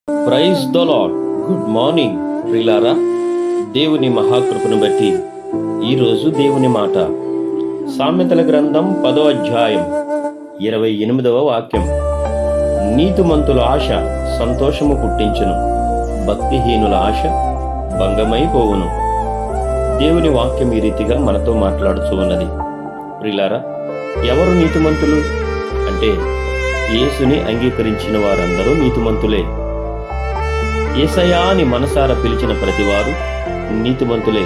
Praise the lord. Good morning ప్రియులారా. దేవుని మహాకృపను బట్టి ఈరోజు దేవుని మాట సామెతల గ్రంథం 10వ అధ్యాయం 28వ వాక్యం. నీతిమంతుల ఆశ సంతోషము పుట్టించును, భక్తిహీనుల ఆశ భంగమైపోవును. దేవుని వాక్యం ఈ రీతిగా మనతో మాట్లాడుతూ ఉన్నది. ప్రియులారా, ఎవరు నీతిమంతులు అంటే యేసుని అంగీకరించిన వారందరూ నీతిమంతులే. యేసయ్యా అని మనసారా పిలిచిన ప్రతివారు నీతిమంతులే.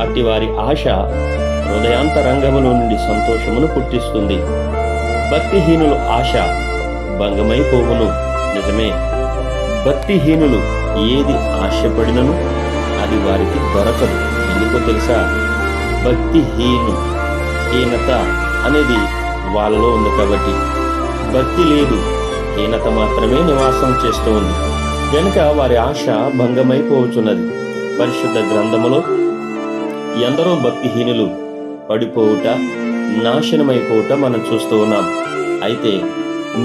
అట్టి వారి ఆశ హృదయాంతరంగములో నుండి సంతోషమును పుట్టిస్తుంది. భక్తిహీనుల ఆశ భంగమైపోవును. నిజమే, భక్తిహీనులు ఏది ఆశపడినను అది వారికి దొరకదు. ఎందుకో తెలుసా? హీనత అనేది వాళ్ళలో ఉంది కాబట్టి. భక్తి లేదు, హీనత మాత్రమే నివాసం చేస్తూ ఉంది కనుక వారి ఆశ భంగమైపోవచ్చున్నది. పరిశుద్ధ గ్రంథములో ఎందరో భక్తిహీనులు పడిపోవుట, నాశనమైపోవుట మనం చూస్తూ ఉన్నాం. అయితే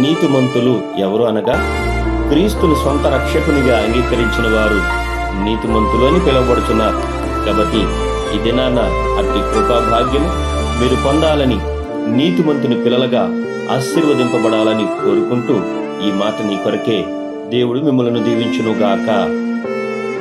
నీతిమంతులు ఎవరు అనగా క్రీస్తును సొంత రక్షకునిగా అంగీకరించిన వారు నీతిమంతులు అని పిలువబడుతున్నారు. కాబట్టి ఈ దినాన అట్టి కృపా భాగ్యము మీరు పొందాలని, నీతిమంతుని పిల్లలుగా ఆశీర్వదింపబడాలని కోరుకుంటూ ఈ మాట నీ కొరకే దేవుడు మిమ్మల్ని దీవించునుగాక.